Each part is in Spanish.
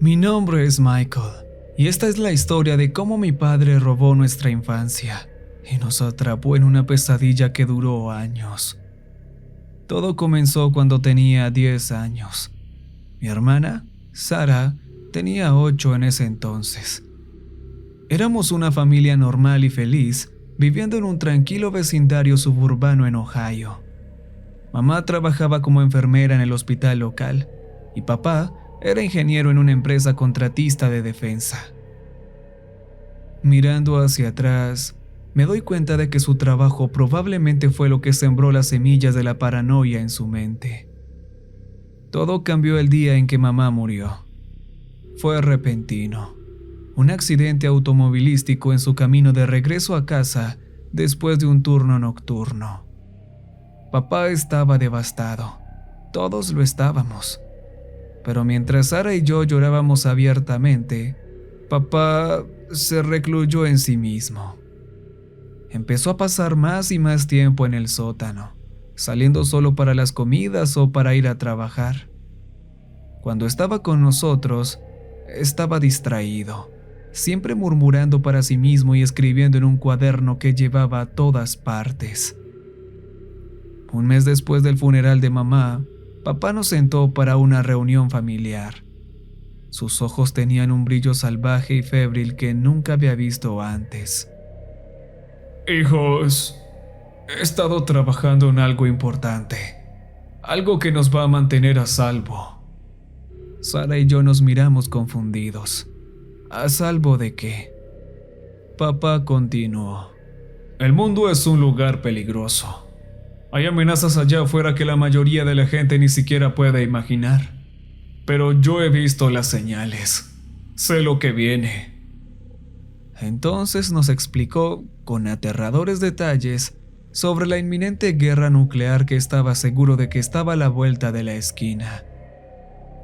Mi nombre es Michael, y esta es la historia de cómo mi padre robó nuestra infancia y nos atrapó en una pesadilla que duró años. Todo comenzó cuando tenía 10 años. Mi hermana, Sara, tenía 8 en ese entonces. Éramos una familia normal y feliz, viviendo en un tranquilo vecindario suburbano en Ohio. Mamá trabajaba como enfermera en el hospital local y papá era ingeniero en una empresa contratista de defensa. Mirando hacia atrás, me doy cuenta de que su trabajo probablemente fue lo que sembró las semillas de la paranoia en su mente. Todo cambió el día en que mamá murió. Fue repentino. Un accidente automovilístico en su camino de regreso a casa después de un turno nocturno. Papá estaba devastado. Todos lo estábamos. Pero mientras Sara y yo llorábamos abiertamente, papá se recluyó en sí mismo. Empezó a pasar más y más tiempo en el sótano, saliendo solo para las comidas o para ir a trabajar. Cuando estaba con nosotros, estaba distraído, siempre murmurando para sí mismo y escribiendo en un cuaderno que llevaba a todas partes. Un mes después del funeral de mamá, papá nos sentó para una reunión familiar. Sus ojos tenían un brillo salvaje y febril que nunca había visto antes. Hijos, he estado trabajando en algo importante, algo que nos va a mantener a salvo. Sara y yo nos miramos confundidos. ¿A salvo de qué? Papá continuó. El mundo es un lugar peligroso. Hay amenazas allá afuera que la mayoría de la gente ni siquiera puede imaginar. Pero yo he visto las señales. Sé lo que viene. Entonces nos explicó, con aterradores detalles, sobre la inminente guerra nuclear que estaba seguro de que estaba a la vuelta de la esquina.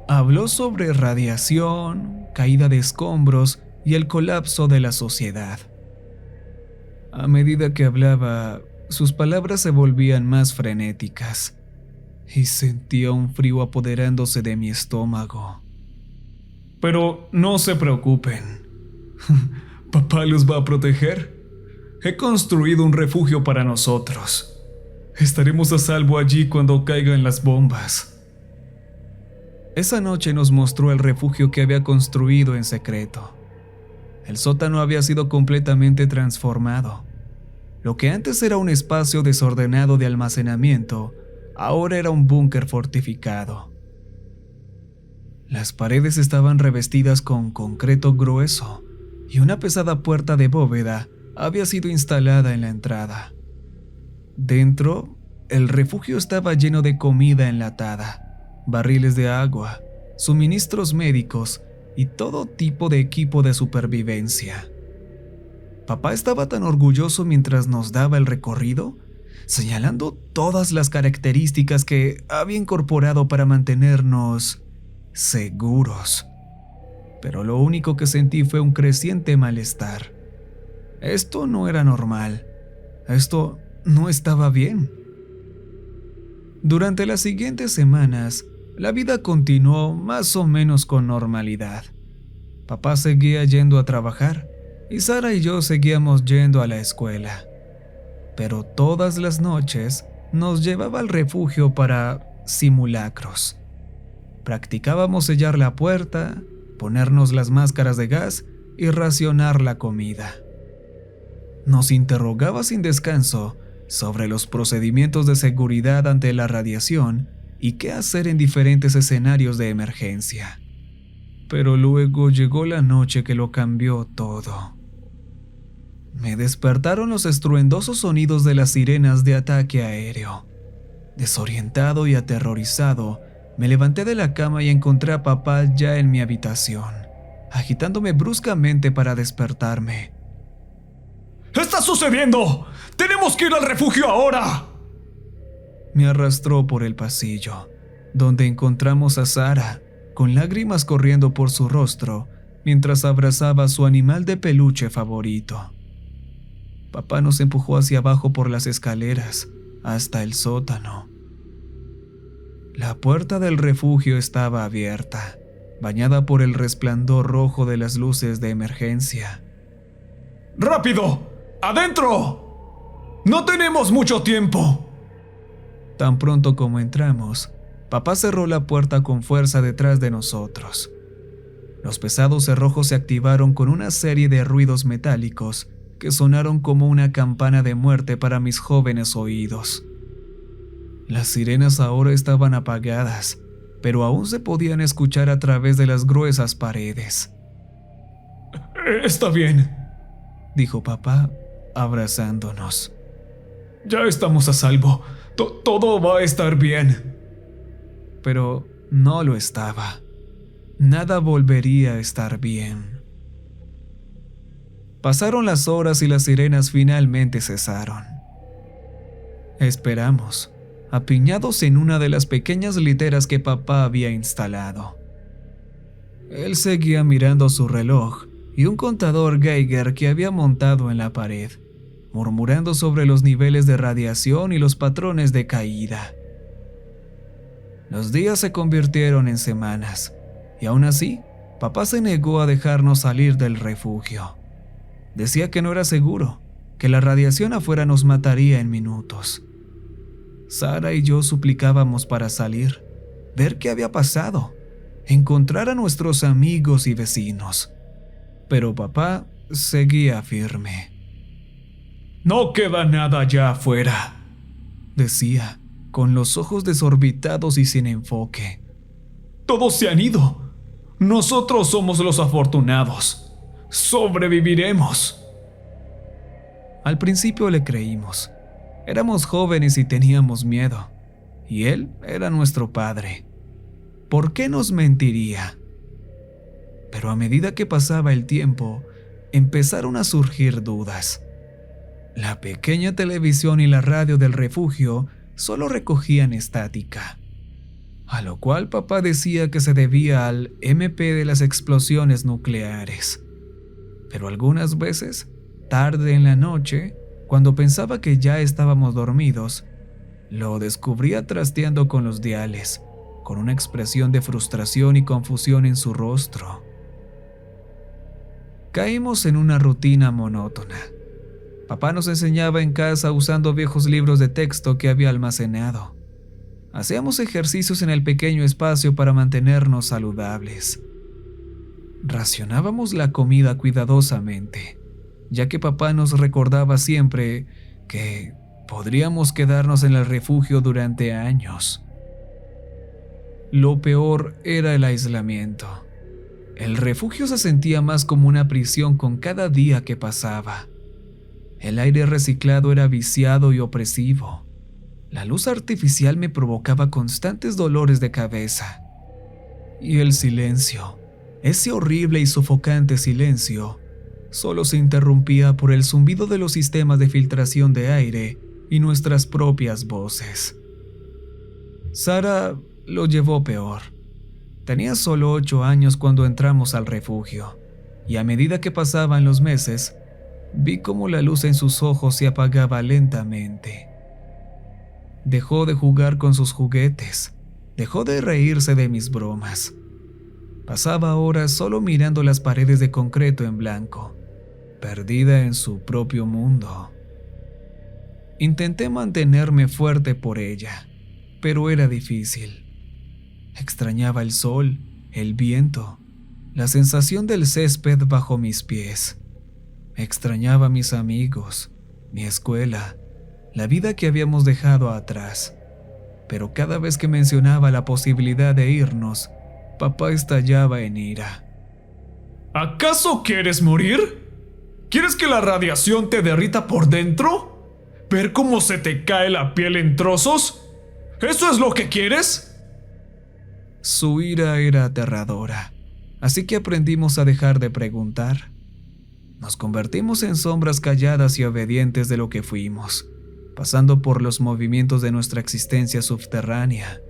Habló sobre radiación, caída de escombros y el colapso de la sociedad. A medida que hablaba, sus palabras se volvían más frenéticas y sentía un frío apoderándose de mi estómago. Pero no se preocupen. Papá los va a proteger. He construido un refugio para nosotros. Estaremos a salvo allí cuando caigan las bombas. Esa noche nos mostró el refugio que había construido en secreto. El sótano había sido completamente transformado. Lo que antes era un espacio desordenado de almacenamiento, ahora era un búnker fortificado. Las paredes estaban revestidas con concreto grueso y una pesada puerta de bóveda había sido instalada en la entrada. Dentro, el refugio estaba lleno de comida enlatada, barriles de agua, suministros médicos y todo tipo de equipo de supervivencia. Papá estaba tan orgulloso mientras nos daba el recorrido, señalando todas las características que había incorporado para mantenernos seguros. Pero lo único que sentí fue un creciente malestar. Esto no era normal. Esto no estaba bien. Durante las siguientes semanas, la vida continuó más o menos con normalidad. Papá seguía yendo a trabajar y Sara y yo seguíamos yendo a la escuela. Pero todas las noches nos llevaba al refugio para simulacros. Practicábamos sellar la puerta, ponernos las máscaras de gas y racionar la comida. Nos interrogaba sin descanso sobre los procedimientos de seguridad ante la radiación y qué hacer en diferentes escenarios de emergencia. Pero luego llegó la noche que lo cambió todo. Me despertaron los estruendosos sonidos de las sirenas de ataque aéreo. Desorientado y aterrorizado, me levanté de la cama y encontré a papá ya en mi habitación, agitándome bruscamente para despertarme. ¿Qué está sucediendo? ¡Tenemos que ir al refugio ahora! Me arrastró por el pasillo, donde encontramos a Sara, con lágrimas corriendo por su rostro, mientras abrazaba a su animal de peluche favorito. Papá nos empujó hacia abajo por las escaleras, hasta el sótano. La puerta del refugio estaba abierta, bañada por el resplandor rojo de las luces de emergencia. ¡Rápido! ¡Adentro! ¡No tenemos mucho tiempo! Tan pronto como entramos, papá cerró la puerta con fuerza detrás de nosotros. Los pesados cerrojos se activaron con una serie de ruidos metálicos que sonaron como una campana de muerte para mis jóvenes oídos. Las sirenas ahora estaban apagadas, pero aún se podían escuchar a través de las gruesas paredes. Está bien, dijo papá, abrazándonos. Ya estamos a salvo. Todo va a estar bien. Pero no lo estaba. Nada volvería a estar bien. Pasaron las horas y las sirenas finalmente cesaron. Esperamos, apiñados en una de las pequeñas literas que papá había instalado. Él seguía mirando su reloj y un contador Geiger que había montado en la pared, murmurando sobre los niveles de radiación y los patrones de caída. Los días se convirtieron en semanas, y aún así, papá se negó a dejarnos salir del refugio. Decía que no era seguro, que la radiación afuera nos mataría en minutos. Sara y yo suplicábamos para salir, ver qué había pasado, encontrar a nuestros amigos y vecinos. Pero papá seguía firme. No queda nada allá afuera, decía, con los ojos desorbitados y sin enfoque. Todos se han ido. Nosotros somos los afortunados. Sobreviviremos. Al principio le creímos. Éramos jóvenes y teníamos miedo. Y él era nuestro padre. ¿Por qué nos mentiría? Pero a medida que pasaba el tiempo, empezaron a surgir dudas. La pequeña televisión y la radio del refugio solo recogían estática, a lo cual papá decía que se debía al MP de las explosiones nucleares. Pero algunas veces, tarde en la noche, cuando pensaba que ya estábamos dormidos, lo descubría trasteando con los diales, con una expresión de frustración y confusión en su rostro. Caímos en una rutina monótona. Papá nos enseñaba en casa usando viejos libros de texto que había almacenado. Hacíamos ejercicios en el pequeño espacio para mantenernos saludables. Racionábamos la comida cuidadosamente, ya que papá nos recordaba siempre que podríamos quedarnos en el refugio durante años. Lo peor era el aislamiento. El refugio se sentía más como una prisión con cada día que pasaba. El aire reciclado era viciado y opresivo. La luz artificial me provocaba constantes dolores de cabeza. Y el silencio, ese horrible y sofocante silencio, solo se interrumpía por el zumbido de los sistemas de filtración de aire y nuestras propias voces. Sara lo llevó peor. Tenía solo 8 años cuando entramos al refugio, y a medida que pasaban los meses, vi cómo la luz en sus ojos se apagaba lentamente. Dejó de jugar con sus juguetes, dejó de reírse de mis bromas. Pasaba horas solo mirando las paredes de concreto en blanco, perdida en su propio mundo. Intenté mantenerme fuerte por ella, pero era difícil. Extrañaba el sol, el viento, la sensación del césped bajo mis pies. Extrañaba a mis amigos, mi escuela, la vida que habíamos dejado atrás. Pero cada vez que mencionaba la posibilidad de irnos, papá estallaba en ira. ¿Acaso quieres morir? ¿Quieres que la radiación te derrita por dentro? ¿Ver cómo se te cae la piel en trozos? ¿Eso es lo que quieres? Su ira era aterradora, así que aprendimos a dejar de preguntar. Nos convertimos en sombras calladas y obedientes de lo que fuimos, pasando por los movimientos de nuestra existencia subterránea.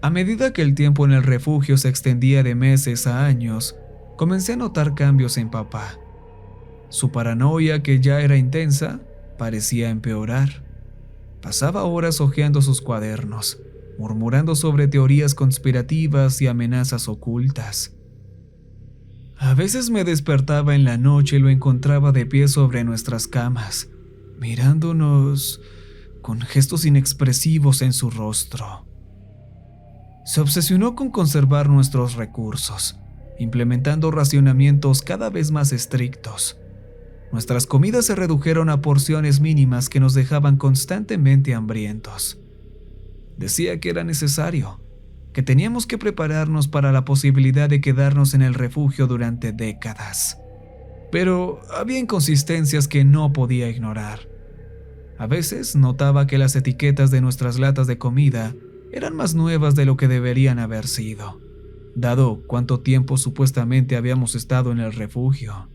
A medida que el tiempo en el refugio se extendía de meses a años, comencé a notar cambios en papá. Su paranoia, que ya era intensa, parecía empeorar. Pasaba horas hojeando sus cuadernos, murmurando sobre teorías conspirativas y amenazas ocultas. A veces me despertaba en la noche y lo encontraba de pie sobre nuestras camas, mirándonos con gestos inexpresivos en su rostro. Se obsesionó con conservar nuestros recursos, implementando racionamientos cada vez más estrictos. Nuestras comidas se redujeron a porciones mínimas que nos dejaban constantemente hambrientos. Decía que era necesario, que teníamos que prepararnos para la posibilidad de quedarnos en el refugio durante décadas. Pero había inconsistencias que no podía ignorar. A veces notaba que las etiquetas de nuestras latas de comida eran más nuevas de lo que deberían haber sido, dado cuánto tiempo supuestamente habíamos estado en el refugio.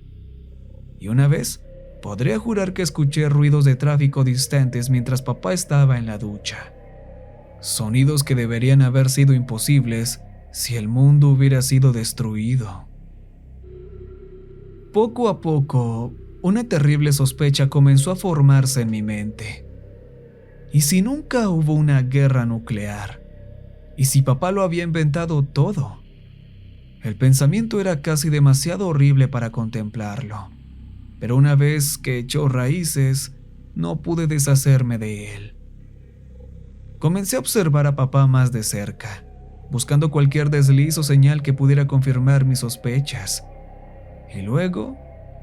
Y una vez, podría jurar que escuché ruidos de tráfico distantes mientras papá estaba en la ducha. Sonidos que deberían haber sido imposibles si el mundo hubiera sido destruido. Poco a poco, una terrible sospecha comenzó a formarse en mi mente. ¿Y si nunca hubo una guerra nuclear? ¿Y si papá lo había inventado todo? El pensamiento era casi demasiado horrible para contemplarlo, pero una vez que echó raíces, no pude deshacerme de él. Comencé a observar a papá más de cerca, buscando cualquier desliz o señal que pudiera confirmar mis sospechas. Y luego,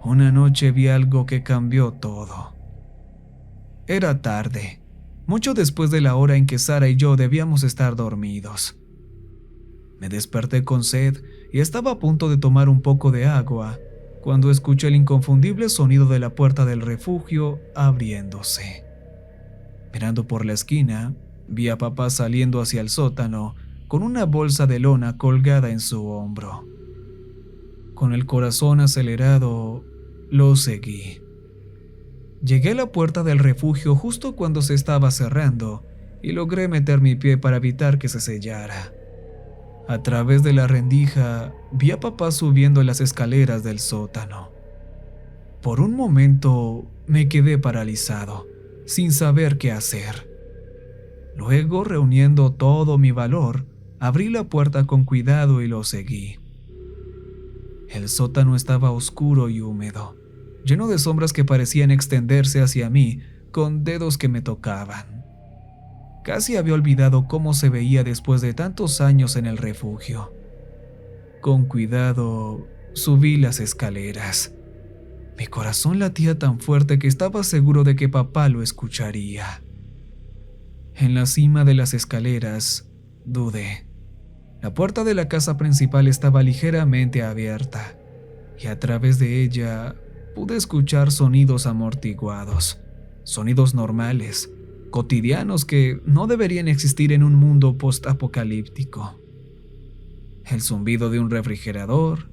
una noche vi algo que cambió todo. Era tarde, mucho después de la hora en que Sara y yo debíamos estar dormidos. Me desperté con sed y estaba a punto de tomar un poco de agua cuando escuché el inconfundible sonido de la puerta del refugio abriéndose. Mirando por la esquina, vi a papá saliendo hacia el sótano con una bolsa de lona colgada en su hombro. Con el corazón acelerado, lo seguí. Llegué a la puerta del refugio justo cuando se estaba cerrando y logré meter mi pie para evitar que se sellara. A través de la rendija, vi a papá subiendo las escaleras del sótano. Por un momento, me quedé paralizado, sin saber qué hacer. Luego, reuniendo todo mi valor, abrí la puerta con cuidado y lo seguí. El sótano estaba oscuro y húmedo, lleno de sombras que parecían extenderse hacia mí con dedos que me tocaban. Casi había olvidado cómo se veía después de tantos años en el refugio. Con cuidado, subí las escaleras. Mi corazón latía tan fuerte que estaba seguro de que papá lo escucharía. En la cima de las escaleras, dudé. La puerta de la casa principal estaba ligeramente abierta, y a través de ella pude escuchar sonidos amortiguados, sonidos normales, cotidianos que no deberían existir en un mundo post-apocalíptico. El zumbido de un refrigerador,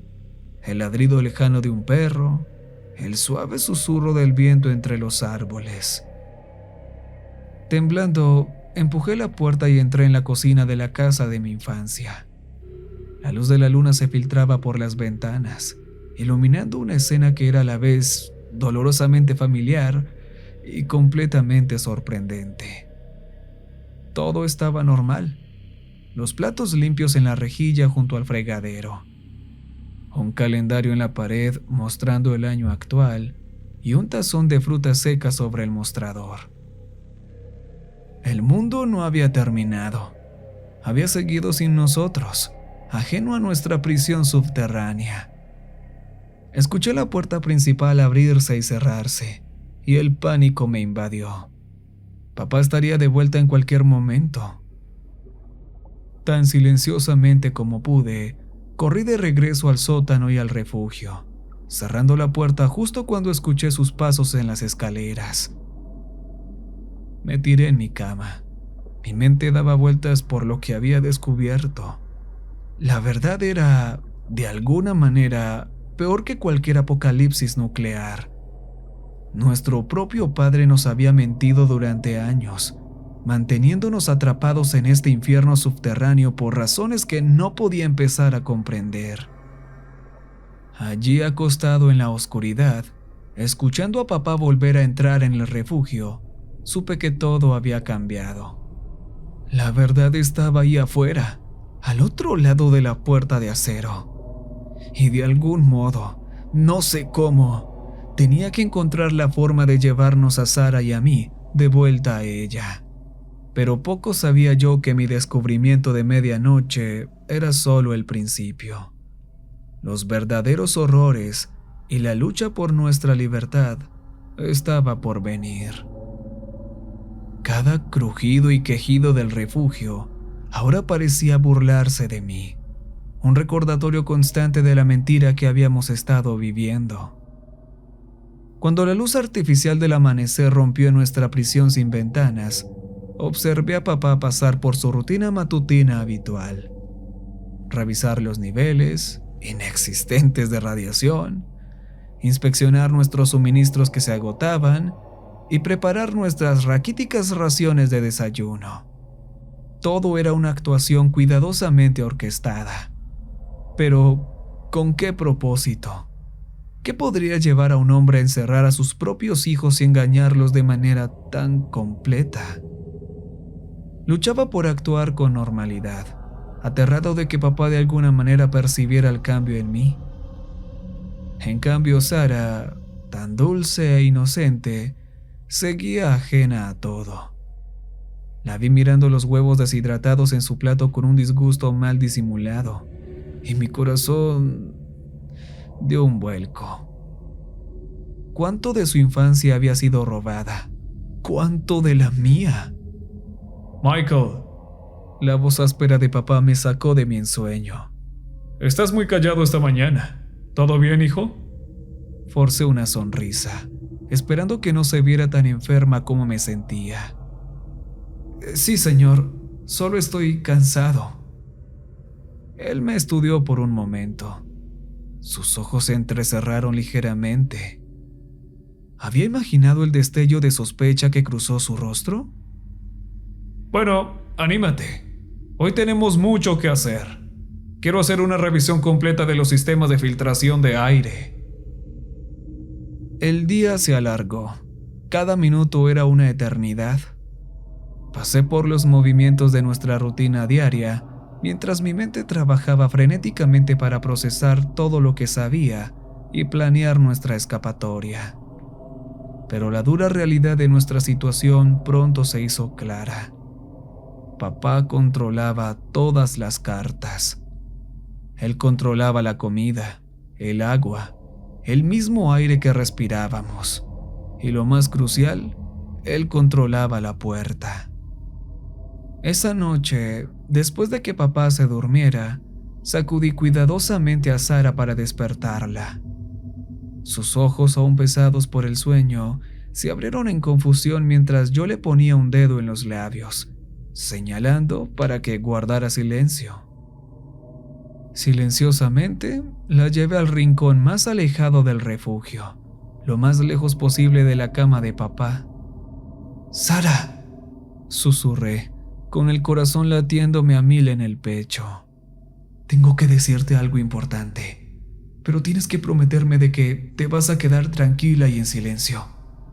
el ladrido lejano de un perro, el suave susurro del viento entre los árboles. Temblando, empujé la puerta y entré en la cocina de la casa de mi infancia. La luz de la luna se filtraba por las ventanas, iluminando una escena que era a la vez dolorosamente familiar y completamente sorprendente. Todo estaba normal. Los platos limpios en la rejilla junto al fregadero, un calendario en la pared mostrando el año actual y un tazón de frutas secas sobre el mostrador. El mundo no había terminado. Había seguido sin nosotros, ajeno a nuestra prisión subterránea. Escuché la puerta principal abrirse y cerrarse, y el pánico me invadió. Papá estaría de vuelta en cualquier momento. Tan silenciosamente como pude, corrí de regreso al sótano y al refugio, cerrando la puerta justo cuando escuché sus pasos en las escaleras. Me tiré en mi cama. Mi mente daba vueltas por lo que había descubierto. La verdad era, de alguna manera, peor que cualquier apocalipsis nuclear. Nuestro propio padre nos había mentido durante años, manteniéndonos atrapados en este infierno subterráneo por razones que no podía empezar a comprender. Allí acostado en la oscuridad, escuchando a papá volver a entrar en el refugio, supe que todo había cambiado. La verdad estaba ahí afuera, al otro lado de la puerta de acero. Y de algún modo, no sé cómo, tenía que encontrar la forma de llevarnos a Sara y a mí de vuelta a ella. Pero poco sabía yo que mi descubrimiento de medianoche era solo el principio. Los verdaderos horrores y la lucha por nuestra libertad estaba por venir. Cada crujido y quejido del refugio ahora parecía burlarse de mí, un recordatorio constante de la mentira que habíamos estado viviendo. Cuando la luz artificial del amanecer rompió nuestra prisión sin ventanas, observé a papá pasar por su rutina matutina habitual. Revisar los niveles inexistentes de radiación, inspeccionar nuestros suministros que se agotaban y preparar nuestras raquíticas raciones de desayuno. Todo era una actuación cuidadosamente orquestada. Pero, ¿con qué propósito? ¿Qué podría llevar a un hombre a encerrar a sus propios hijos y engañarlos de manera tan completa? Luchaba por actuar con normalidad, aterrado de que papá de alguna manera percibiera el cambio en mí. En cambio, Sara, tan dulce e inocente, seguía ajena a todo. La vi mirando los huevos deshidratados en su plato con un disgusto mal disimulado, y mi corazón dio un vuelco. ¿Cuánto de su infancia había sido robada? ¿Cuánto de la mía? Michael. La voz áspera de papá me sacó de mi ensueño. Estás muy callado esta mañana. ¿Todo bien, hijo? Forcé una sonrisa, esperando que no se viera tan enferma como me sentía. Sí, señor, solo estoy cansado. Él me estudió por un momento. Sus ojos se entrecerraron ligeramente. ¿Había imaginado el destello de sospecha que cruzó su rostro? Bueno, anímate. Hoy tenemos mucho que hacer. Quiero hacer una revisión completa de los sistemas de filtración de aire. El día se alargó. Cada minuto era una eternidad. Pasé por los movimientos de nuestra rutina diaria, mientras mi mente trabajaba frenéticamente para procesar todo lo que sabía y planear nuestra escapatoria. Pero la dura realidad de nuestra situación pronto se hizo clara. Papá controlaba todas las cartas. Él controlaba la comida, el agua, el mismo aire que respirábamos. Y lo más crucial, él controlaba la puerta. Esa noche, después de que papá se durmiera, sacudí cuidadosamente a Sara para despertarla. Sus ojos, aún pesados por el sueño, se abrieron en confusión mientras yo le ponía un dedo en los labios, señalando para que guardara silencio. Silenciosamente, la llevé al rincón más alejado del refugio, lo más lejos posible de la cama de papá. «¡Sara!», susurré, con el corazón latiéndome a 1000 en el pecho. «Tengo que decirte algo importante, pero tienes que prometerme de que te vas a quedar tranquila y en silencio,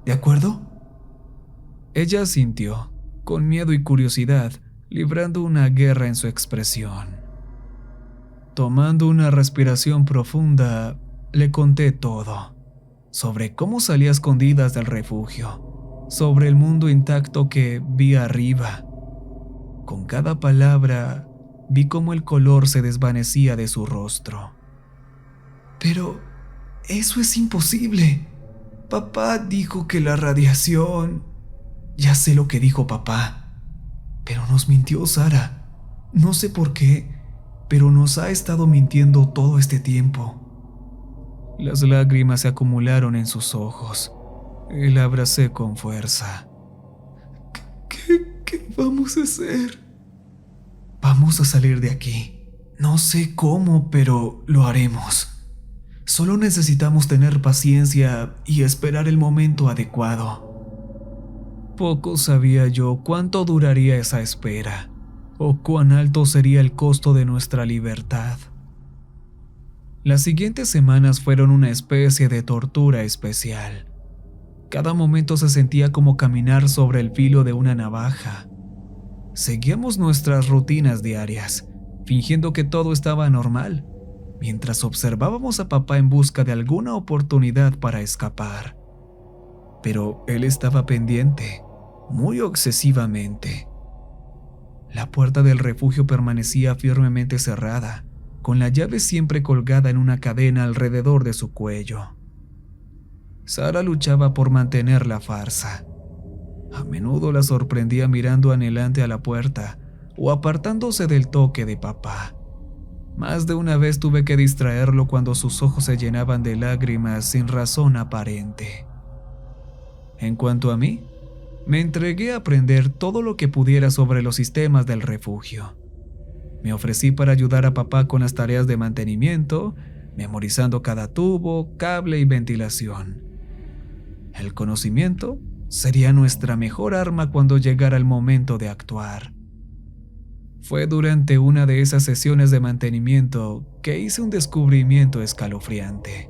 ¿de acuerdo?». Ella asintió, con miedo y curiosidad, librando una guerra en su expresión. Tomando una respiración profunda, le conté todo, sobre cómo salí a escondidas del refugio, sobre el mundo intacto que vi arriba. Con cada palabra, vi cómo el color se desvanecía de su rostro. «Pero eso es imposible. Papá dijo que la radiación...». «Ya sé lo que dijo papá, pero nos mintió Sara. No sé por qué, pero nos ha estado mintiendo todo este tiempo». Las lágrimas se acumularon en sus ojos y la abracé con fuerza. ¿Qué vamos a hacer? «Vamos a salir de aquí. No sé cómo, pero lo haremos. Solo necesitamos tener paciencia y esperar el momento adecuado». Poco sabía yo cuánto duraría esa espera, o cuán alto sería el costo de nuestra libertad. Las siguientes semanas fueron una especie de tortura especial. Cada momento se sentía como caminar sobre el filo de una navaja. Seguíamos nuestras rutinas diarias, fingiendo que todo estaba normal, mientras observábamos a papá en busca de alguna oportunidad para escapar. Pero él estaba pendiente, muy obsesivamente. La puerta del refugio permanecía firmemente cerrada, con la llave siempre colgada en una cadena alrededor de su cuello. Sara luchaba por mantener la farsa. A menudo la sorprendía mirando anhelante a la puerta o apartándose del toque de papá. Más de una vez tuve que distraerlo cuando sus ojos se llenaban de lágrimas sin razón aparente. En cuanto a mí, me entregué a aprender todo lo que pudiera sobre los sistemas del refugio. Me ofrecí para ayudar a papá con las tareas de mantenimiento, memorizando cada tubo, cable y ventilación. El conocimiento sería nuestra mejor arma cuando llegara el momento de actuar. Fue durante una de esas sesiones de mantenimiento que hice un descubrimiento escalofriante.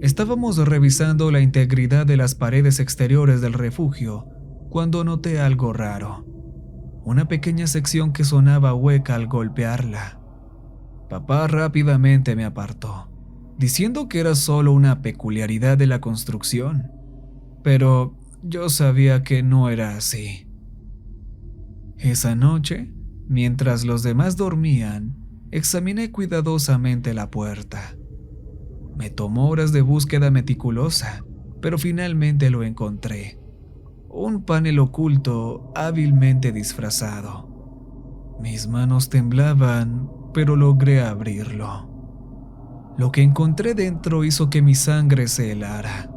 Estábamos revisando la integridad de las paredes exteriores del refugio cuando noté algo raro. Una pequeña sección que sonaba hueca al golpearla. Papá rápidamente me apartó, diciendo que era solo una peculiaridad de la construcción. Pero yo sabía que no era así. Esa noche, mientras los demás dormían, examiné cuidadosamente la puerta. Me tomó horas de búsqueda meticulosa, pero finalmente lo encontré. Un panel oculto hábilmente disfrazado. Mis manos temblaban, pero logré abrirlo. Lo que encontré dentro hizo que mi sangre se helara.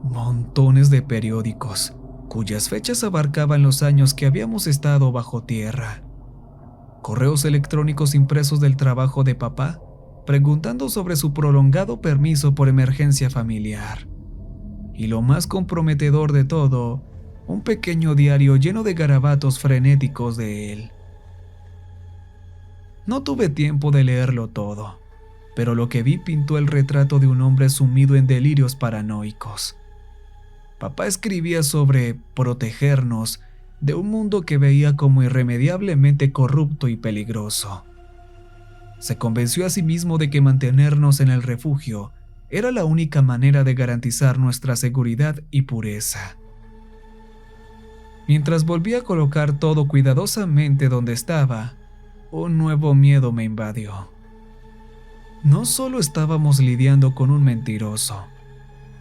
Montones de periódicos, cuyas fechas abarcaban los años que habíamos estado bajo tierra. Correos electrónicos impresos del trabajo de papá, preguntando sobre su prolongado permiso por emergencia familiar. Y lo más comprometedor de todo, un pequeño diario lleno de garabatos frenéticos de él. No tuve tiempo de leerlo todo, pero lo que vi pintó el retrato de un hombre sumido en delirios paranoicos. Papá escribía sobre protegernos de un mundo que veía como irremediablemente corrupto y peligroso. Se convenció a sí mismo de que mantenernos en el refugio era la única manera de garantizar nuestra seguridad y pureza. Mientras volví a colocar todo cuidadosamente donde estaba, un nuevo miedo me invadió. No solo estábamos lidiando con un mentiroso,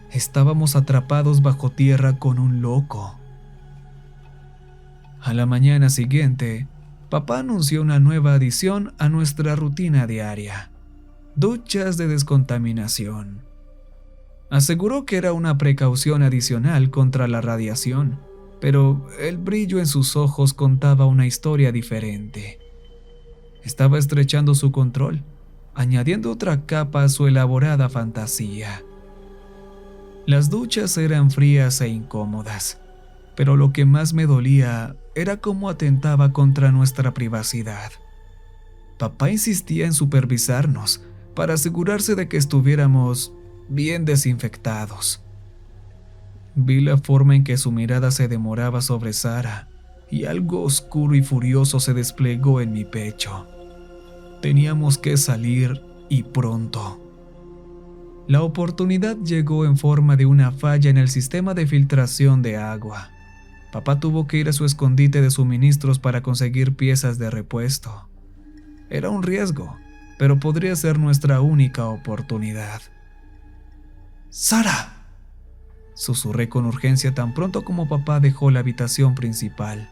estábamos atrapados bajo tierra con un loco. A la mañana siguiente, papá anunció una nueva adición a nuestra rutina diaria: duchas de descontaminación. Aseguró que era una precaución adicional contra la radiación, pero el brillo en sus ojos contaba una historia diferente. Estaba estrechando su control, añadiendo otra capa a su elaborada fantasía. Las duchas eran frías e incómodas, pero lo que más me dolía era cómo atentaba contra nuestra privacidad. Papá insistía en supervisarnos para asegurarse de que estuviéramos bien desinfectados. Vi la forma en que su mirada se demoraba sobre Sara y algo oscuro y furioso se desplegó en mi pecho. Teníamos que salir y pronto. La oportunidad llegó en forma de una falla en el sistema de filtración de agua. Papá tuvo que ir a su escondite de suministros para conseguir piezas de repuesto. Era un riesgo, pero podría ser nuestra única oportunidad. ¡Sara!, susurré con urgencia tan pronto como papá dejó la habitación principal.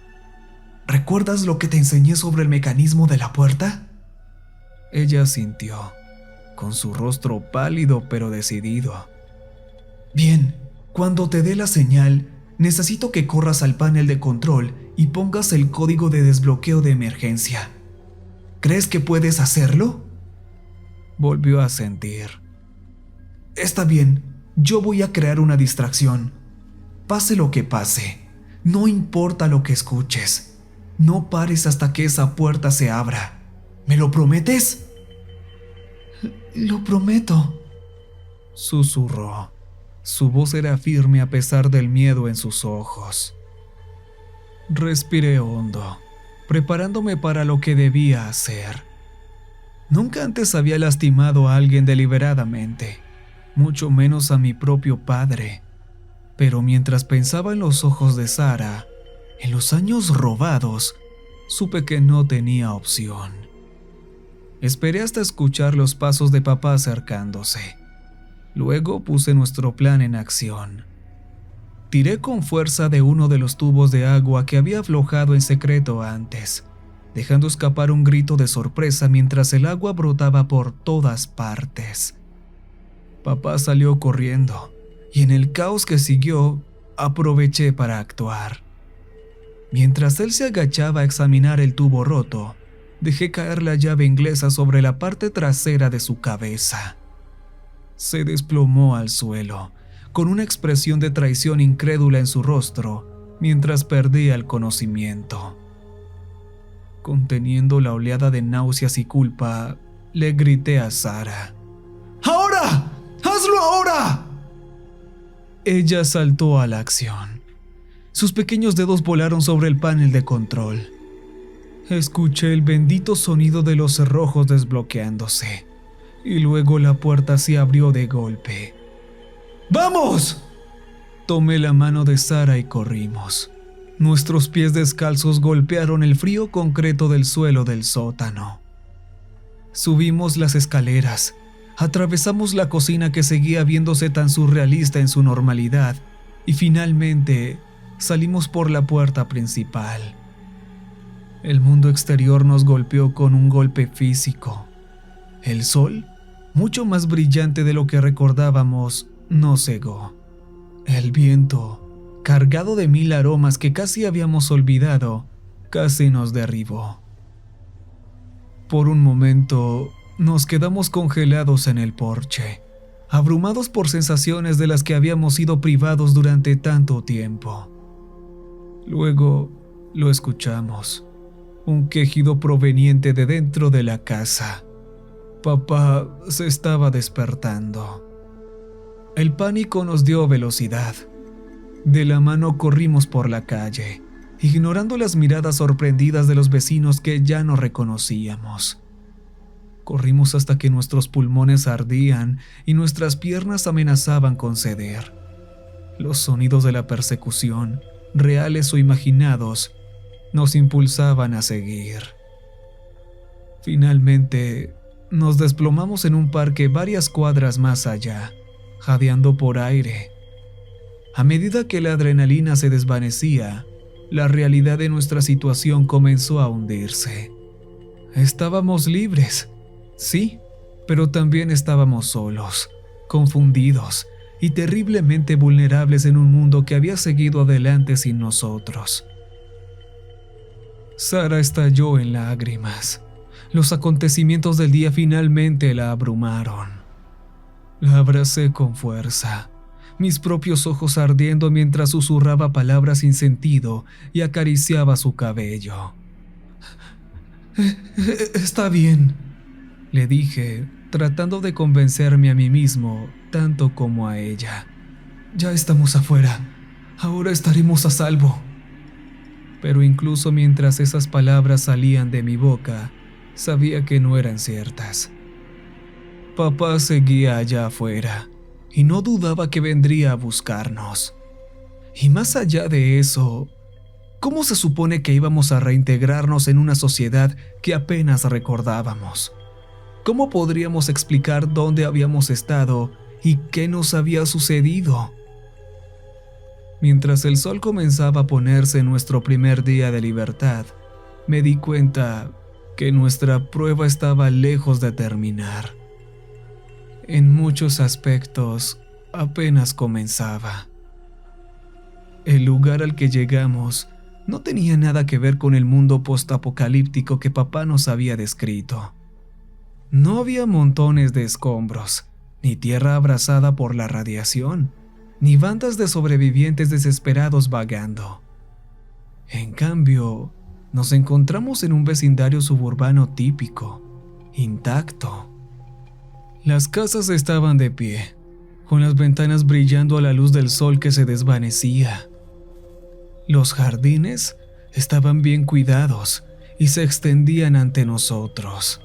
¿Recuerdas lo que te enseñé sobre el mecanismo de la puerta? Ella asintió, con su rostro pálido pero decidido. Bien, cuando te dé la señal, necesito que corras al panel de control y pongas el código de desbloqueo de emergencia. ¿Crees que puedes hacerlo? Volvió a asentir. Está bien, yo voy a crear una distracción. Pase lo que pase, no importa lo que escuches. No pares hasta que esa puerta se abra. ¿Me lo prometes? Lo prometo, susurró. Su voz era firme a pesar del miedo en sus ojos. Respiré hondo, preparándome para lo que debía hacer. Nunca antes había lastimado a alguien deliberadamente, mucho menos a mi propio padre. Pero mientras pensaba en los ojos de Sara, en los años robados, supe que no tenía opción. Esperé hasta escuchar los pasos de papá acercándose. Luego puse nuestro plan en acción. Tiré con fuerza de uno de los tubos de agua que había aflojado en secreto antes, dejando escapar un grito de sorpresa mientras el agua brotaba por todas partes. Papá salió corriendo, y en el caos que siguió, aproveché para actuar. Mientras él se agachaba a examinar el tubo roto, dejé caer la llave inglesa sobre la parte trasera de su cabeza. Se desplomó al suelo, con una expresión de traición incrédula en su rostro, mientras perdía el conocimiento. Conteniendo la oleada de náuseas y culpa, le grité a Sara: ¡Ahora! ¡Hazlo ahora! Ella saltó a la acción. Sus pequeños dedos volaron sobre el panel de control. Escuché el bendito sonido de los cerrojos desbloqueándose, y luego la puerta se abrió de golpe. ¡Vamos! Tomé la mano de Sara y corrimos. Nuestros pies descalzos golpearon el frío concreto del suelo del sótano. Subimos las escaleras, atravesamos la cocina que seguía viéndose tan surrealista en su normalidad, y finalmente salimos por la puerta principal. El mundo exterior nos golpeó con un golpe físico. El sol, mucho más brillante de lo que recordábamos, nos cegó. El viento, cargado de 1000 aromas que casi habíamos olvidado, casi nos derribó. Por un momento, nos quedamos congelados en el porche, abrumados por sensaciones de las que habíamos sido privados durante tanto tiempo. Luego, lo escuchamos, un quejido proveniente de dentro de la casa. Papá se estaba despertando. El pánico nos dio velocidad. De la mano corrimos por la calle, ignorando las miradas sorprendidas de los vecinos que ya no reconocíamos. Corrimos hasta que nuestros pulmones ardían y nuestras piernas amenazaban con ceder. Los sonidos de la persecución, reales o imaginados, nos impulsaban a seguir. Finalmente, nos desplomamos en un parque varias cuadras más allá, jadeando por aire. A medida que la adrenalina se desvanecía, la realidad de nuestra situación comenzó a hundirse. Estábamos libres, sí, pero también estábamos solos, confundidos y terriblemente vulnerables en un mundo que había seguido adelante sin nosotros. Sara estalló en lágrimas. Los acontecimientos del día finalmente la abrumaron. La abracé con fuerza, mis propios ojos ardiendo mientras susurraba palabras sin sentido y acariciaba su cabello. Está bien, le dije, tratando de convencerme a mí mismo tanto como a ella. Ya estamos afuera, ahora estaremos a salvo. Pero incluso mientras esas palabras salían de mi boca, sabía que no eran ciertas. Papá seguía allá afuera, y no dudaba que vendría a buscarnos. Y más allá de eso, ¿cómo se supone que íbamos a reintegrarnos en una sociedad que apenas recordábamos? ¿Cómo podríamos explicar dónde habíamos estado y qué nos había sucedido? Mientras el sol comenzaba a ponerse en nuestro primer día de libertad, me di cuenta que nuestra prueba estaba lejos de terminar. En muchos aspectos, apenas comenzaba. El lugar al que llegamos no tenía nada que ver con el mundo postapocalíptico que papá nos había descrito. No había montones de escombros, ni tierra abrasada por la radiación, ni bandas de sobrevivientes desesperados vagando. En cambio, nos encontramos en un vecindario suburbano típico, intacto. Las casas estaban de pie, con las ventanas brillando a la luz del sol que se desvanecía. Los jardines estaban bien cuidados y se extendían ante nosotros.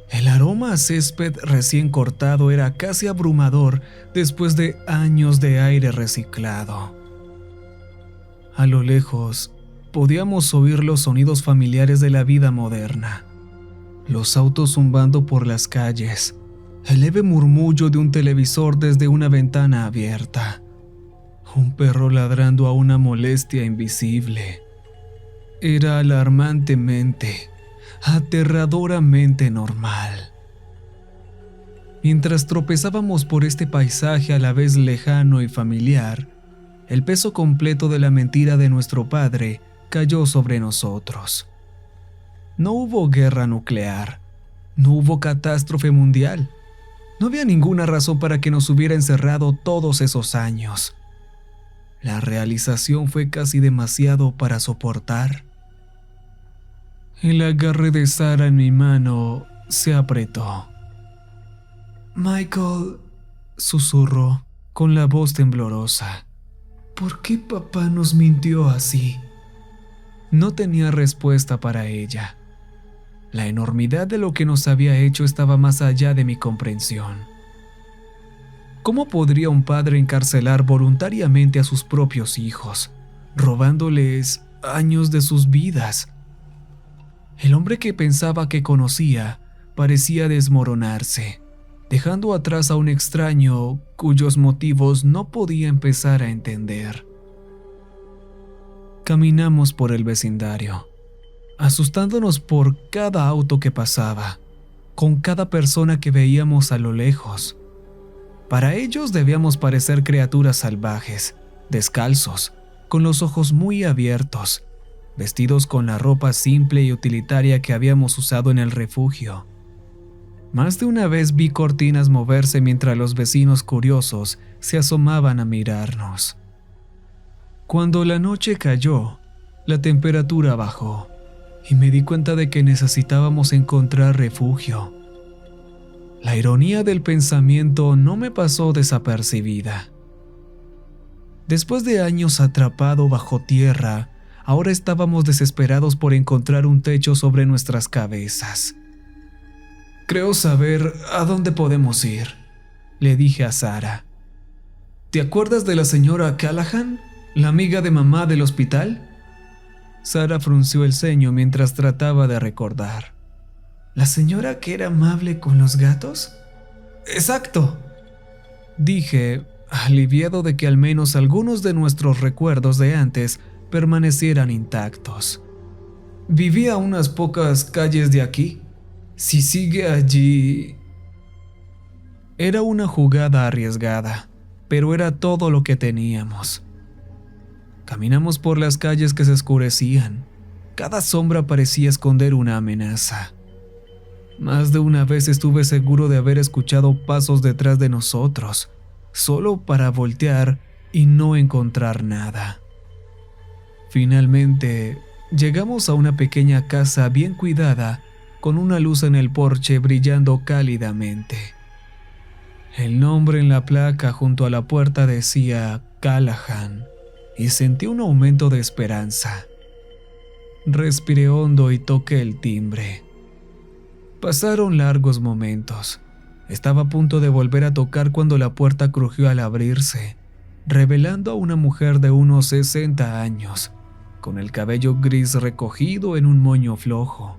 El aroma a césped recién cortado era casi abrumador después de años de aire reciclado. A lo lejos, podíamos oír los sonidos familiares de la vida moderna. Los autos zumbando por las calles, el leve murmullo de un televisor desde una ventana abierta, un perro ladrando a una molestia invisible. Era alarmantemente, aterradoramente normal. Mientras tropezábamos por este paisaje a la vez lejano y familiar, el peso completo de la mentira de nuestro padre cayó sobre nosotros. No hubo guerra nuclear, no hubo catástrofe mundial, no había ninguna razón para que nos hubiera encerrado todos esos años. La realización fue casi demasiado para soportar. El agarre de Sara en mi mano se apretó. «Michael», susurró con la voz temblorosa, «¿por qué papá nos mintió así?» No tenía respuesta para ella. La enormidad de lo que nos había hecho estaba más allá de mi comprensión. ¿Cómo podría un padre encarcelar voluntariamente a sus propios hijos, robándoles años de sus vidas? El hombre que pensaba que conocía parecía desmoronarse, dejando atrás a un extraño cuyos motivos no podía empezar a entender. Caminamos por el vecindario, asustándonos por cada auto que pasaba, con cada persona que veíamos a lo lejos. Para ellos debíamos parecer criaturas salvajes, descalzos, con los ojos muy abiertos, vestidos con la ropa simple y utilitaria que habíamos usado en el refugio. Más de una vez vi cortinas moverse mientras los vecinos curiosos se asomaban a mirarnos. Cuando la noche cayó, la temperatura bajó y me di cuenta de que necesitábamos encontrar refugio. La ironía del pensamiento no me pasó desapercibida. Después de años atrapado bajo tierra, ahora estábamos desesperados por encontrar un techo sobre nuestras cabezas. «Creo saber a dónde podemos ir», le dije a Sara. «¿Te acuerdas de la señora Callahan, la amiga de mamá del hospital?» Sara frunció el ceño mientras trataba de recordar. «¿La señora que era amable con los gatos?» «Exacto», dije, aliviado de que al menos algunos de nuestros recuerdos de antes permanecieran intactos. «Vivía a unas pocas calles de aquí. Si sigue allí...» Era una jugada arriesgada, pero era todo lo que teníamos. Caminamos por las calles que se oscurecían. Cada sombra parecía esconder una amenaza. Más de una vez estuve seguro de haber escuchado pasos detrás de nosotros, solo para voltear y no encontrar nada. Finalmente, llegamos a una pequeña casa bien cuidada, con una luz en el porche brillando cálidamente. El nombre en la placa junto a la puerta decía Callahan, y sentí un aumento de esperanza. Respiré hondo y toqué el timbre. Pasaron largos momentos. Estaba a punto de volver a tocar cuando la puerta crujió al abrirse, revelando a una mujer de unos 60 años, con el cabello gris recogido en un moño flojo.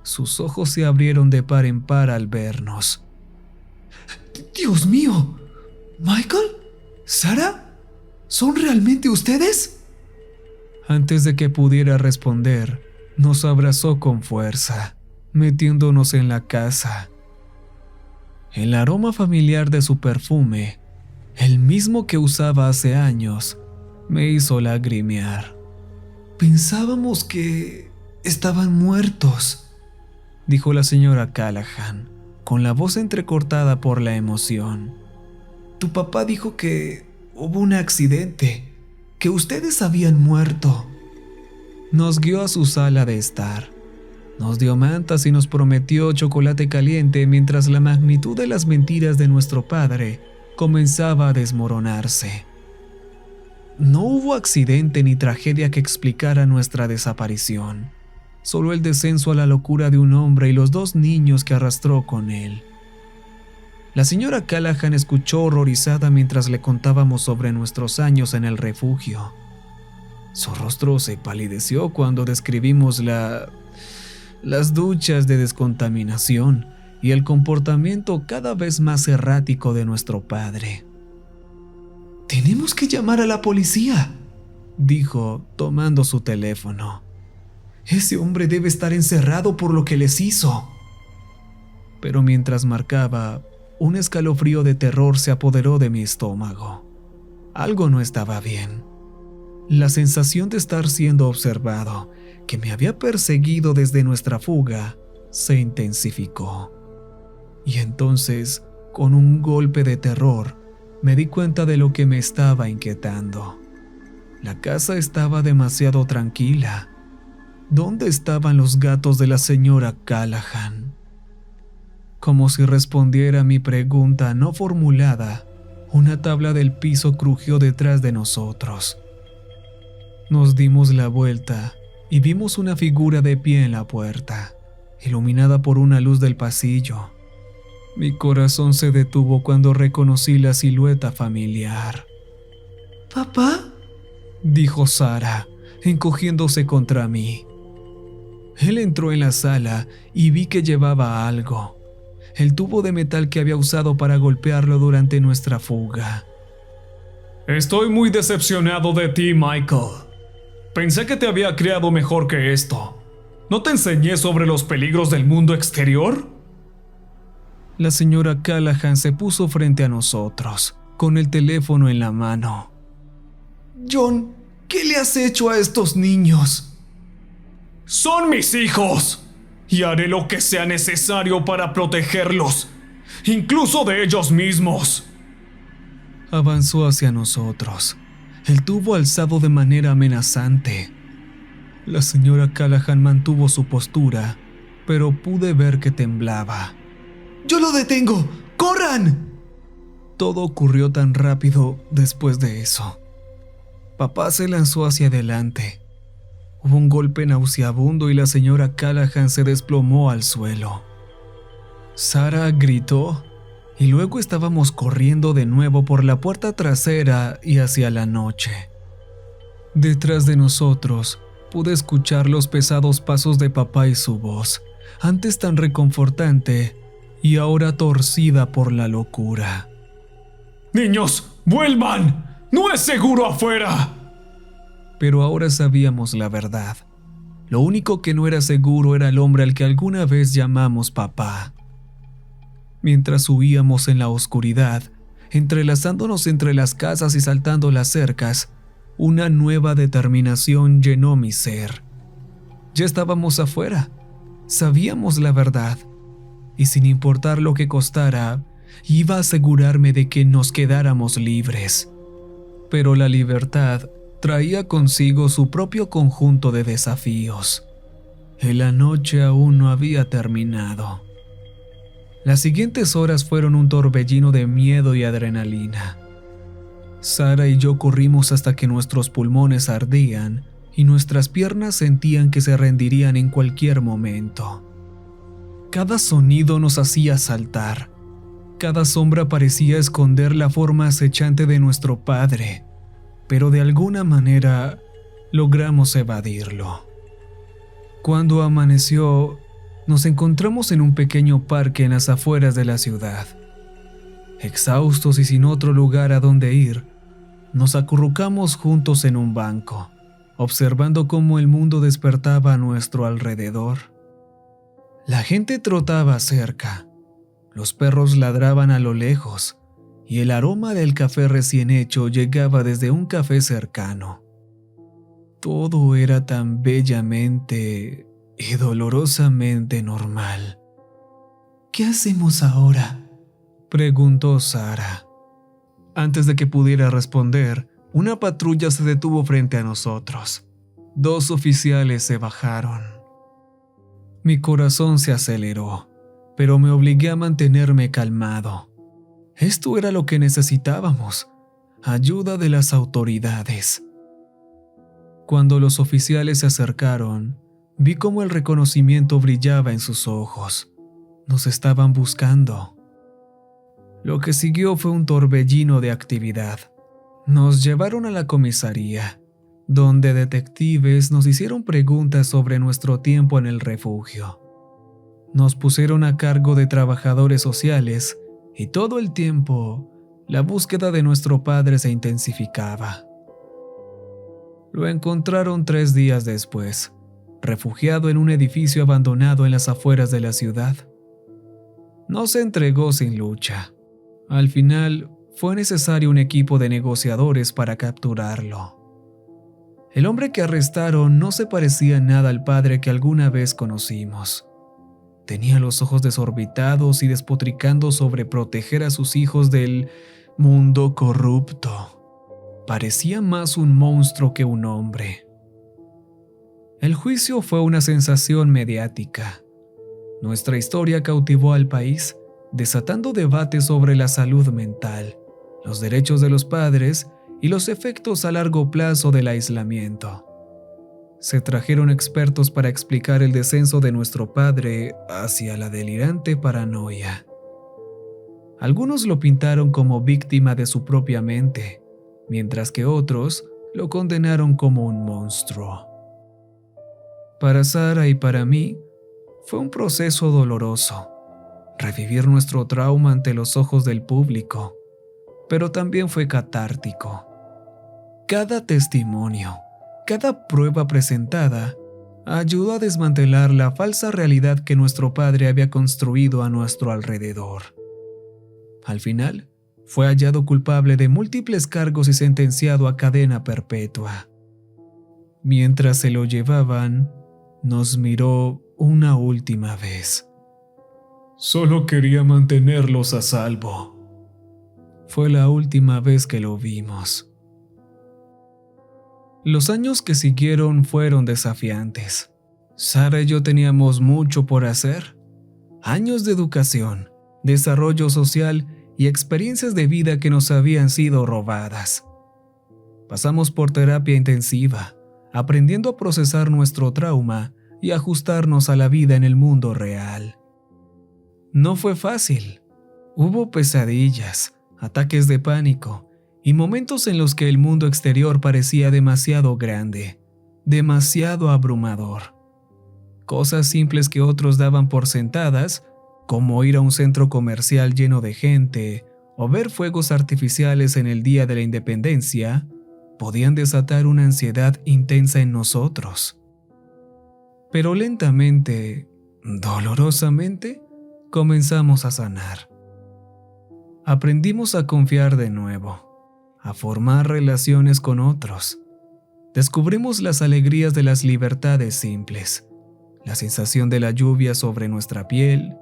Sus ojos se abrieron de par en par al vernos. «¡Dios mío! ¿Michael? ¿Sara? ¿Son realmente ustedes?» Antes de que pudiera responder, nos abrazó con fuerza, metiéndonos en la casa. El aroma familiar de su perfume, el mismo que usaba hace años, me hizo lagrimear. «Pensábamos que estaban muertos», dijo la señora Callahan, con la voz entrecortada por la emoción. «Tu papá dijo que hubo un accidente, que ustedes habían muerto». Nos guió a su sala de estar. Nos dio mantas y nos prometió chocolate caliente mientras la magnitud de las mentiras de nuestro padre comenzaba a desmoronarse. No hubo accidente ni tragedia que explicara nuestra desaparición, solo el descenso a la locura de un hombre y los 2 niños que arrastró con él. La señora Callahan escuchó horrorizada mientras le contábamos sobre nuestros años en el refugio. Su rostro se palideció cuando describimos las duchas de descontaminación y el comportamiento cada vez más errático de nuestro padre. «Tenemos que llamar a la policía», dijo, tomando su teléfono. «Ese hombre debe estar encerrado por lo que les hizo». Pero mientras marcaba, un escalofrío de terror se apoderó de mi estómago. Algo no estaba bien. La sensación de estar siendo observado, que me había perseguido desde nuestra fuga, se intensificó. Y entonces, con un golpe de terror, me di cuenta de lo que me estaba inquietando. La casa estaba demasiado tranquila. ¿Dónde estaban los gatos de la señora Callahan? Como si respondiera a mi pregunta no formulada, una tabla del piso crujió detrás de nosotros. Nos dimos la vuelta y vimos una figura de pie en la puerta, iluminada por una luz del pasillo. Mi corazón se detuvo cuando reconocí la silueta familiar. «¿Papá?», dijo Sara, encogiéndose contra mí. Él entró en la sala y vi que llevaba algo, el tubo de metal que había usado para golpearlo durante nuestra fuga. Estoy muy decepcionado de ti, Michael. Pensé que te había criado mejor que esto. ¿No te enseñé sobre los peligros del mundo exterior? La señora Callahan se puso frente a nosotros, con el teléfono en la mano. «John, ¿qué le has hecho a estos niños?» ¡Son mis hijos! Y haré lo que sea necesario para protegerlos, incluso de ellos mismos. Avanzó hacia nosotros, el tubo alzado de manera amenazante. La señora Callahan mantuvo su postura, pero pude ver que temblaba. «¡Yo lo detengo! ¡Corran!». Todo ocurrió tan rápido después de eso. Papá se lanzó hacia adelante. Hubo un golpe nauseabundo y la señora Callahan se desplomó al suelo. Sara gritó y luego estábamos corriendo de nuevo por la puerta trasera y hacia la noche. Detrás de nosotros pude escuchar los pesados pasos de papá y su voz, antes tan reconfortante y ahora torcida por la locura. ¡Niños, vuelvan! ¡No es seguro afuera! Pero ahora sabíamos la verdad. Lo único que no era seguro era el hombre al que alguna vez llamamos papá. Mientras huíamos en la oscuridad, entrelazándonos entre las casas y saltando las cercas, una nueva determinación llenó mi ser. Ya estábamos afuera, sabíamos la verdad, y sin importar lo que costara, iba a asegurarme de que nos quedáramos libres. Pero la libertad traía consigo su propio conjunto de desafíos, y la noche aún no había terminado. Las siguientes horas fueron un torbellino de miedo y adrenalina. Sara y yo corrimos hasta que nuestros pulmones ardían y nuestras piernas sentían que se rendirían en cualquier momento. Cada sonido nos hacía saltar. Cada sombra parecía esconder la forma acechante de nuestro padre, pero de alguna manera logramos evadirlo. Cuando amaneció, nos encontramos en un pequeño parque en las afueras de la ciudad. Exhaustos y sin otro lugar a donde ir, nos acurrucamos juntos en un banco, observando cómo el mundo despertaba a nuestro alrededor. La gente trotaba cerca, los perros ladraban a lo lejos, y el aroma del café recién hecho llegaba desde un café cercano. Todo era tan bellamente y dolorosamente normal. «¿Qué hacemos ahora?», preguntó Sara. Antes de que pudiera responder, una patrulla se detuvo frente a nosotros. 2 oficiales se bajaron. Mi corazón se aceleró, pero me obligué a mantenerme calmado. Esto era lo que necesitábamos. ayuda de las autoridades. Cuando los oficiales se acercaron, vi cómo el reconocimiento brillaba en sus ojos. Nos estaban buscando. Lo que siguió fue un torbellino de actividad. Nos llevaron a la comisaría, donde detectives nos hicieron preguntas sobre nuestro tiempo en el refugio. Nos pusieron a cargo de trabajadores sociales y todo el tiempo la búsqueda de nuestro padre se intensificaba. Lo encontraron 3 días después, refugiado en un edificio abandonado en las afueras de la ciudad. No se entregó sin lucha. Al final, fue necesario un equipo de negociadores para capturarlo. El hombre que arrestaron no se parecía nada al padre que alguna vez conocimos. Tenía los ojos desorbitados y despotricando sobre proteger a sus hijos del mundo corrupto. Parecía más un monstruo que un hombre. El juicio fue una sensación mediática. Nuestra historia cautivó al país, desatando debates sobre la salud mental, los derechos de los padres y los efectos a largo plazo del aislamiento. Se trajeron expertos para explicar el descenso de nuestro padre hacia la delirante paranoia. Algunos lo pintaron como víctima de su propia mente, mientras que otros lo condenaron como un monstruo. Para Sara y para mí, fue un proceso doloroso, revivir nuestro trauma ante los ojos del público, pero también fue catártico. Cada testimonio, cada prueba presentada, ayudó a desmantelar la falsa realidad que nuestro padre había construido a nuestro alrededor. Al final, fue hallado culpable de múltiples cargos y sentenciado a cadena perpetua. Mientras se lo llevaban, nos miró una última vez. Solo quería mantenerlos a salvo. Fue la última vez que lo vimos. Los años que siguieron fueron desafiantes. Sara y yo teníamos mucho por hacer. Años de educación, desarrollo social y experiencias de vida que nos habían sido robadas. Pasamos por terapia intensiva, aprendiendo a procesar nuestro trauma y ajustarnos a la vida en el mundo real. No fue fácil. Hubo pesadillas, ataques de pánico y momentos en los que el mundo exterior parecía demasiado grande, demasiado abrumador. Cosas simples que otros daban por sentadas, como ir a un centro comercial lleno de gente o ver fuegos artificiales en el Día de la Independencia, podían desatar una ansiedad intensa en nosotros. Pero lentamente, dolorosamente, comenzamos a sanar. Aprendimos a confiar de nuevo, a formar relaciones con otros. Descubrimos las alegrías de las libertades simples, la sensación de la lluvia sobre nuestra piel,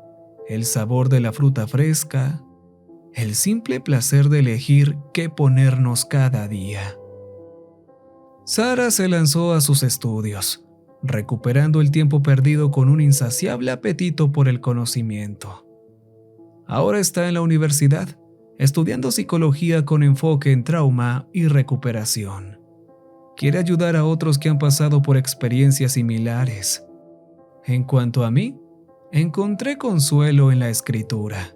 el sabor de la fruta fresca, el simple placer de elegir qué ponernos cada día. Sara se lanzó a sus estudios, recuperando el tiempo perdido con un insaciable apetito por el conocimiento. Ahora está en la universidad, estudiando psicología con enfoque en trauma y recuperación. Quiere ayudar a otros que han pasado por experiencias similares. En cuanto a mí, encontré consuelo en la escritura.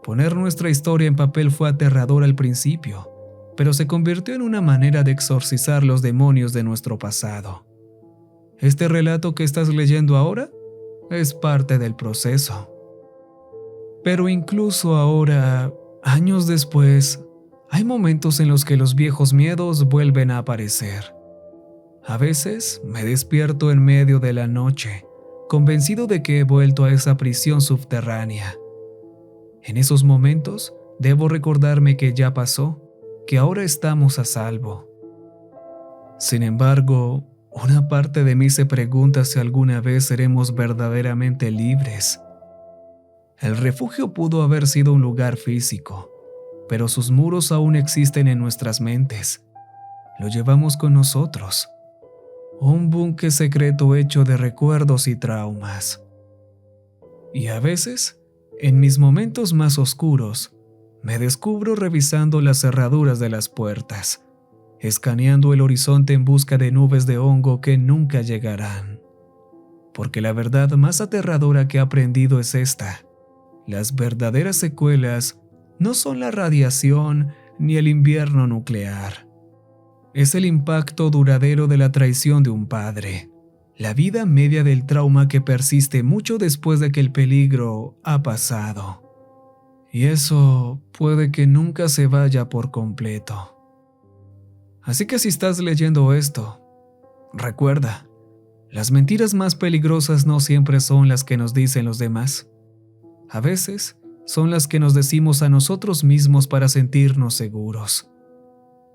Poner nuestra historia en papel fue aterrador al principio, pero se convirtió en una manera de exorcizar los demonios de nuestro pasado. Este relato que estás leyendo ahora es parte del proceso. Pero incluso ahora, años después, hay momentos en los que los viejos miedos vuelven a aparecer. A veces me despierto en medio de la noche, convencido de que he vuelto a esa prisión subterránea. En esos momentos, debo recordarme que ya pasó, que ahora estamos a salvo. Sin embargo, una parte de mí se pregunta si alguna vez seremos verdaderamente libres. El refugio pudo haber sido un lugar físico, pero sus muros aún existen en nuestras mentes. Lo llevamos con nosotros. Un búnker secreto hecho de recuerdos y traumas. Y a veces, en mis momentos más oscuros, Me descubro revisando las cerraduras de las puertas, escaneando el horizonte en busca de nubes de hongo que nunca llegarán. Porque la verdad más aterradora que he aprendido es esta: las verdaderas secuelas no son la radiación ni el invierno nuclear. Es el impacto duradero de la traición de un padre, la vida media del trauma que persiste mucho después de que el peligro ha pasado. Y eso puede que nunca se vaya por completo. Así que si estás leyendo esto, recuerda, las mentiras más peligrosas no siempre son las que nos dicen los demás. A veces son las que nos decimos a nosotros mismos para sentirnos seguros.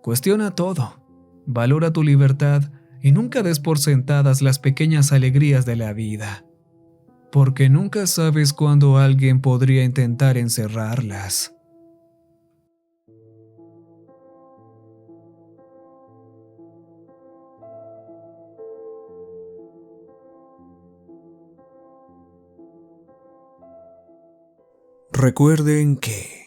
Cuestiona todo, valora tu libertad y nunca des por sentadas las pequeñas alegrías de la vida, porque nunca sabes cuándo alguien podría intentar encerrarlas. Recuerden que